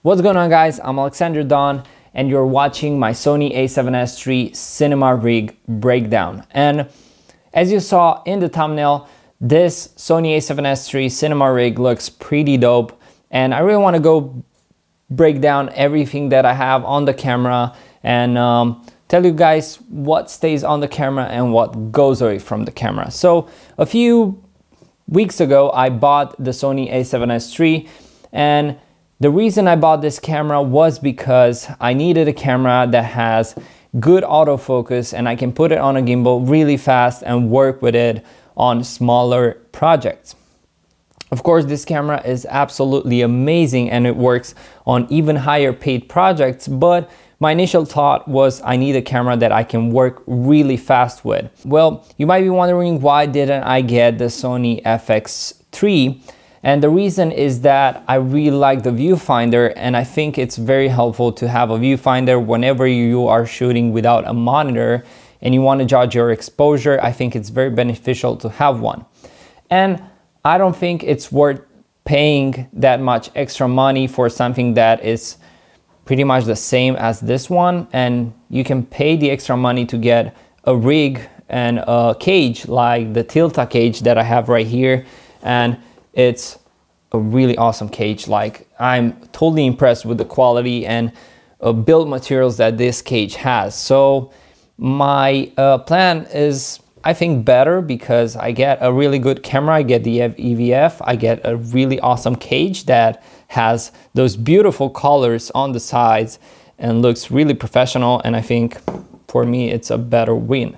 What's going on, guys? I'm Alexandru and you're watching my Sony A7S III Cinema RIG breakdown. And as you saw in the thumbnail, this Sony A7S III Cinema RIG looks pretty dope, and I really want to go break down everything that I have on the camera and tell you guys what stays on the camera and what goes away from the camera. So a few weeks ago I bought the Sony A7S III, and the reason I bought this camera was because I needed a camera that has good autofocus and I can put it on a gimbal really fast and work with it on smaller projects. Of course, this camera is absolutely amazing and it works on even higher paid projects, but my initial thought was I need a camera that I can work really fast with. Well, you might be wondering, why didn't I get the Sony FX3? And the reason is that I really like the viewfinder, and I think it's very helpful to have a viewfinder whenever you are shooting without a monitor and you want to judge your exposure. I think it's very beneficial to have one. And I don't think it's worth paying that much extra money for something that is pretty much the same as this one, and you can pay the extra money to get a rig and a cage like the Tilta cage that I have right here, and it's a really awesome cage. Like, I'm totally impressed with the quality and build materials that this cage has. So my plan is, I think, better because I get a really good camera, I get the EVF, I get a really awesome cage that has those beautiful colors on the sides and looks really professional, and I think for me it's a better win.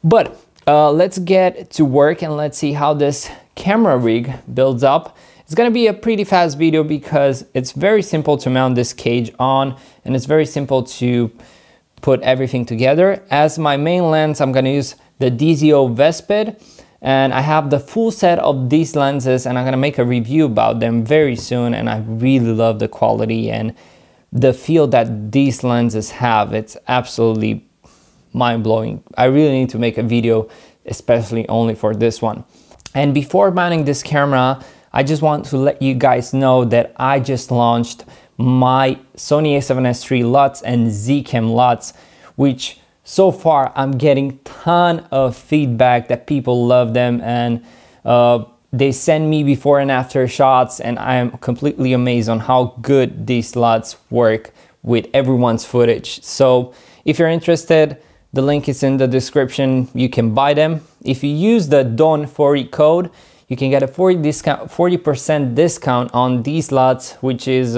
But let's get to work and let's see how this camera rig builds up. It's gonna be a pretty fast video because it's very simple to mount this cage on and it's very simple to put everything together. As my main lens, I'm gonna use the DZO Vespid, and I have the full set of these lenses and I'm gonna make a review about them very soon, and I really love the quality and the feel that these lenses have. It's absolutely mind-blowing. I really need to make a video especially only for this one. And before mounting this camera, I just want to let you guys know that I just launched my Sony A7S III LUTs and ZCam LUTs, which so far I'm getting ton of feedback that people love them, and they send me before and after shots, and I am completely amazed on how good these LUTs work with everyone's footage. So if you're interested, the link is in the description. You can buy them. If you use the DON40 code, you can get a 40% discount on these LUTs, which is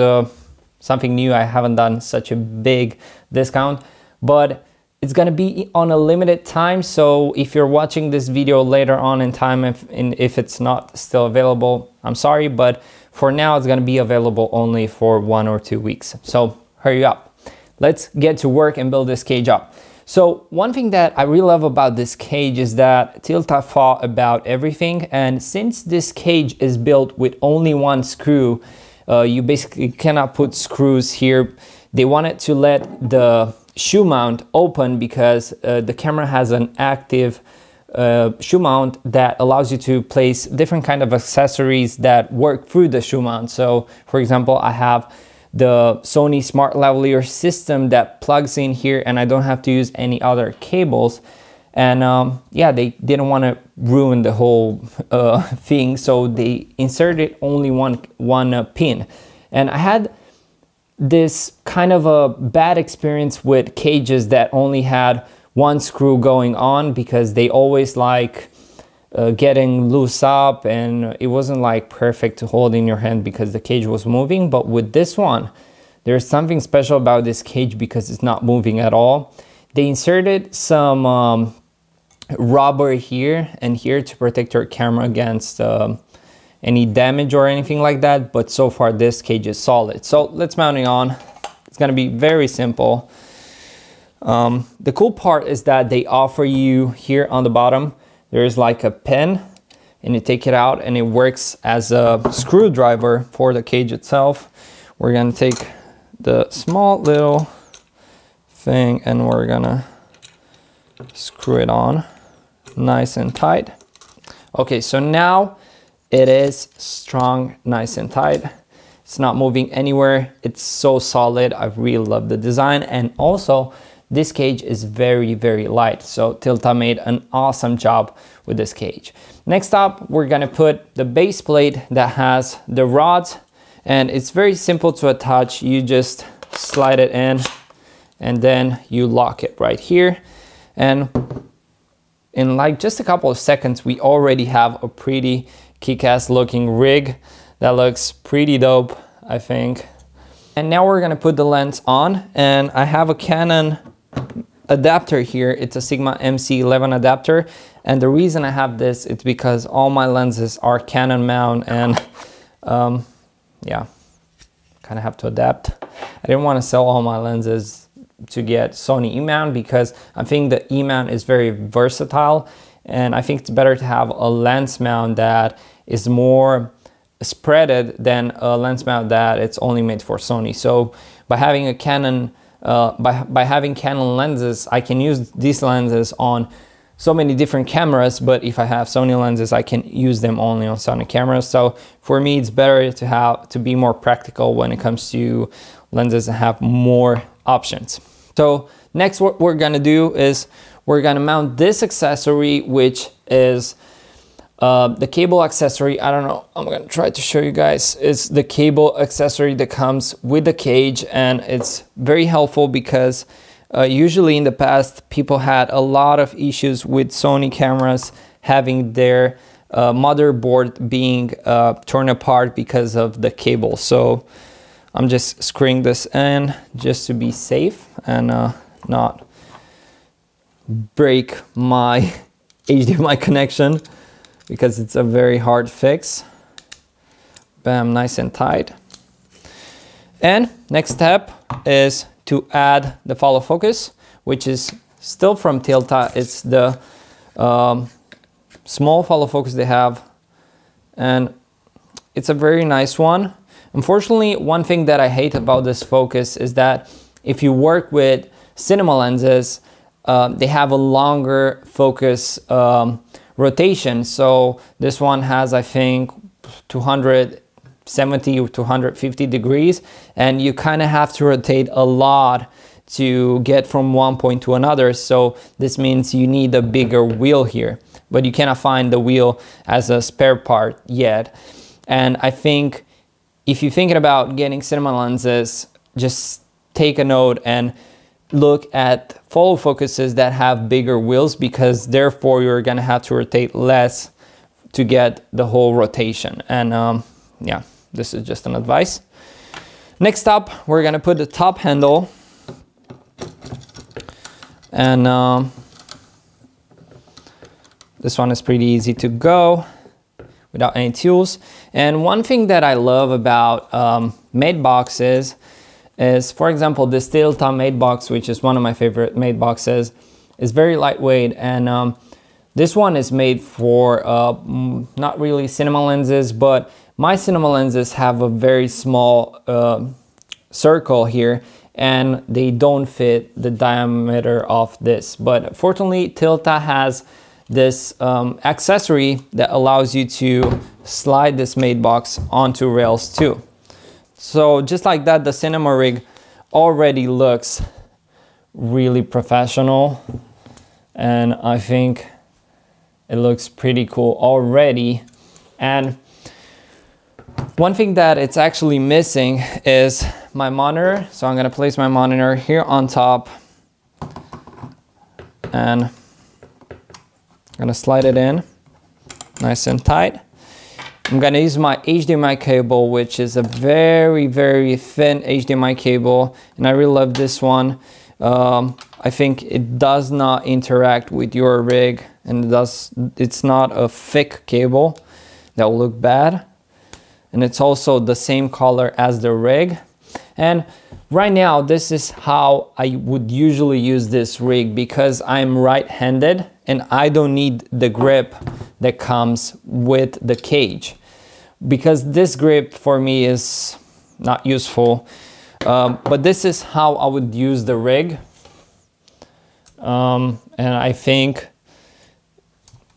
something new. I haven't done such a big discount, but it's gonna be on a limited time. So if you're watching this video later on in time, if it's not still available, I'm sorry, but for now it's gonna be available only for 1 or 2 weeks. So hurry up. Let's get to work and build this cage up. So one thing that I really love about this cage is that Tilta thought about everything, and since this cage is built with only one screw, you basically cannot put screws here. They wanted to let the shoe mount open because the camera has an active shoe mount that allows you to place different kind of accessories that work through the shoe mount. So for example, I have the Sony Smart Lavalier system that plugs in here, and I don't have to use any other cables. And yeah, they didn't want to ruin the whole thing, so they inserted only one pin. And I had this kind of a bad experience with cages that only had one screw going on, because they always like getting loose up, and it wasn't like perfect to hold in your hand because the cage was moving. But with this one, there's something special about this cage because it's not moving at all. They inserted some rubber here and here to protect your camera against any damage or anything like that, but so far this cage is solid. So let's mount it on. It's gonna be very simple. The cool part is that they offer you here on the bottom, there's like a pen, and you take it out and it works as a screwdriver for the cage itself. We're gonna take the small little thing and we're gonna screw it on nice and tight. Okay, so now it is strong, nice and tight. It's not moving anywhere. It's so solid. I really love the design. And also this cage is very, very light. So Tilta made an awesome job with this cage. Next up, we're gonna put the base plate that has the rods, and it's very simple to attach. You just slide it in and then you lock it right here. And in like just a couple of seconds, we already have a pretty kick-ass looking rig that looks pretty dope, I think. And now we're gonna put the lens on, and I have a Canon adapter here. It's a Sigma MC11 adapter, and the reason I have this is because all my lenses are Canon mount, and yeah, kind of have to adapt. I didn't want to sell all my lenses to get Sony E-mount because I think the E-mount is very versatile, and I think it's better to have a lens mount that is more spreaded than a lens mount that it's only made for Sony. So by having a Canon by having Canon lenses, I can use these lenses on so many different cameras, but if I have Sony lenses, I can use them only on Sony cameras. So for me, it's better to be more practical when it comes to lenses and have more options. So next, what we're gonna do is we're gonna mount this accessory, which is the cable accessory. I don't know, I'm gonna try to show you guys. It's the cable accessory that comes with the cage, and it's very helpful because usually in the past people had a lot of issues with Sony cameras having their motherboard being torn apart because of the cable. So I'm just screwing this in just to be safe and not break my HDMI connection, because it's a very hard fix. Bam, nice and tight. And next step is to add the follow focus, which is still from Tilta. It's the small follow focus they have, and it's a very nice one. Unfortunately, one thing that I hate about this focus is that if you work with cinema lenses, they have a longer focus rotation. So this one has, I think, 270 or 250 degrees, and you kind of have to rotate a lot to get from one point to another. So this means you need a bigger wheel here, but you cannot find the wheel as a spare part yet. And I think if you're thinking about getting cinema lenses, just take a note and look at follow focuses that have bigger wheels, because therefore you're gonna have to rotate less to get the whole rotation. And yeah, this is just an advice. Next up, we're gonna put the top handle, and this one is pretty easy to go without any tools. And one thing that I love about made boxes is, for example, this Tilta made box, which is one of my favorite made boxes, is very lightweight, and this one is made for not really cinema lenses, but my cinema lenses have a very small circle here, and they don't fit the diameter of this. But fortunately, Tilta has this accessory that allows you to slide this made box onto rails too. So just like that, the Cinema Rig already looks really professional, and I think it looks pretty cool already. And one thing that it's actually missing is my monitor. So I'm gonna place my monitor here on top, and I'm gonna slide it in nice and tight. I'm gonna use my HDMI cable, which is a very, very thin HDMI cable, and I really love this one. I think it does not interact with your rig, and it's not a thick cable that will look bad. And it's also the same color as the rig. And right now, this is how I would usually use this rig, because I'm right-handed and I don't need the grip that comes with the cage, because this grip for me is not useful. But this is how I would use the rig. And I think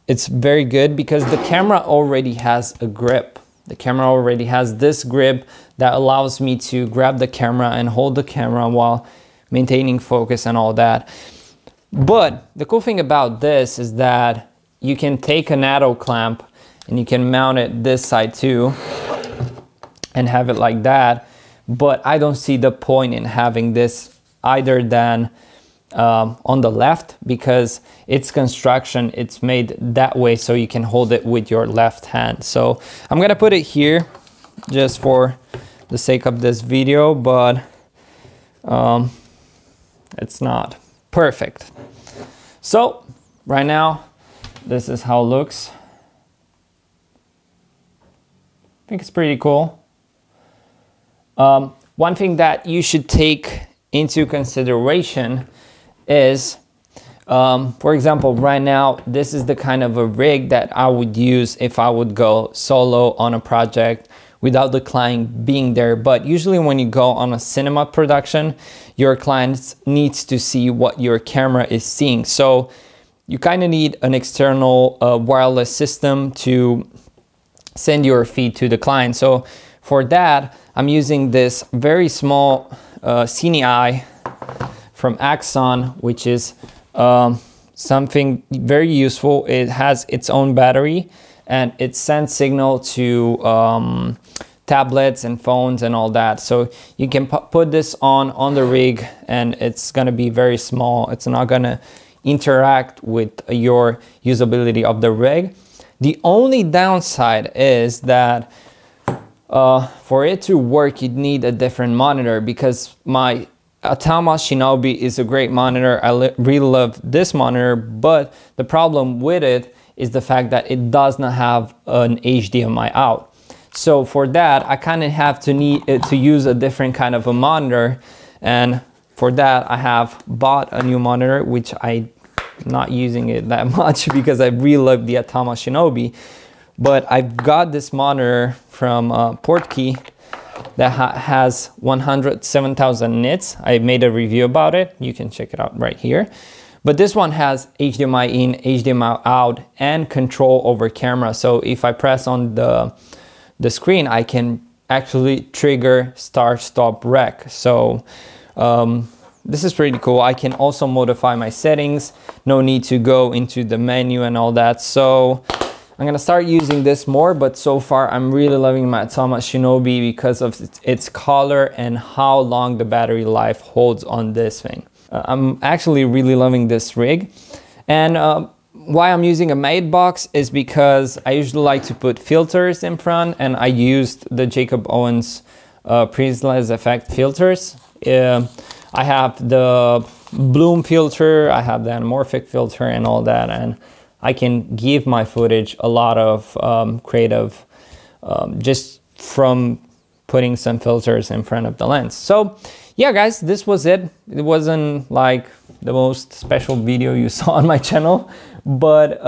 it's very good because the camera already has a grip. The camera already has this grip that allows me to grab the camera and hold the camera while maintaining focus and all that. But the cool thing about this is that you can take a Natto clamp and you can mount it this side too and have it like that. But I don't see the point in having this either than on the left, because its construction, it's made that way so you can hold it with your left hand. So I'm gonna put it here just for the sake of this video, but it's not perfect. So right now, this is how it looks. I think it's pretty cool. One thing that you should take into consideration is, for example, right now, this is the kind of a rig that I would use if I would go solo on a project without the client being there. But usually when you go on a cinema production, your client needs to see what your camera is seeing. So you kind of need an external wireless system to send your feed to the client. So for that, I'm using this very small CineEye from Axon, which is something very useful. It has its own battery and it sends signal to tablets and phones and all that. So you can put this on the rig and it's gonna be very small. It's not gonna interact with your usability of the rig. The only downside is that for it to work, you'd need a different monitor, because my Atama Shinobi is a great monitor. I really love this monitor, but the problem with it is the fact that it does not have an HDMI out. So for that, I kind of have to use a different kind of a monitor, and for that I have bought a new monitor, which I'm not using it that much because I really love the Atama Shinobi. But I've got this monitor from Portkey that has 107,000 nits. I made a review about it. You can check it out right here. But this one has HDMI in, HDMI out, and control over camera. So if I press on the screen, I can actually trigger start stop rec. So this is pretty cool. I can also modify my settings. No need to go into the menu and all that. So I'm gonna start using this more, but so far I'm really loving my Atama Shinobi because of its color and how long the battery life holds on this thing. I'm actually really loving this rig. And why I'm using a matte box is because I usually like to put filters in front, and I used the Jacob Owens Prismaless Effect filters. I have the bloom filter, I have the anamorphic filter and all that, and I can give my footage a lot of creative just from putting some filters in front of the lens. So yeah, guys, this was it. It wasn't like the most special video you saw on my channel, but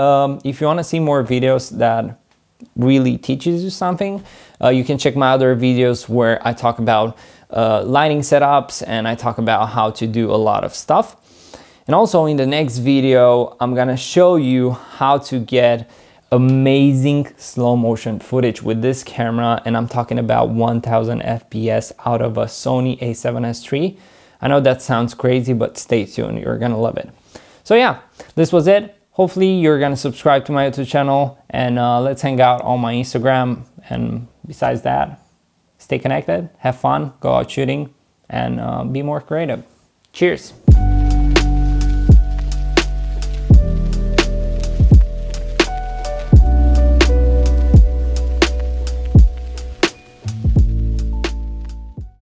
if you want to see more videos that really teaches you something, you can check my other videos where I talk about lighting setups and I talk about how to do a lot of stuff. And also in the next video, I'm gonna show you how to get amazing slow motion footage with this camera, and I'm talking about 1000 FPS out of a Sony A7S III. I know that sounds crazy, but stay tuned, you're gonna love it. So yeah, this was it. Hopefully you're gonna subscribe to my YouTube channel, and let's hang out on my Instagram. And besides that, stay connected, have fun, go out shooting, and be more creative. Cheers.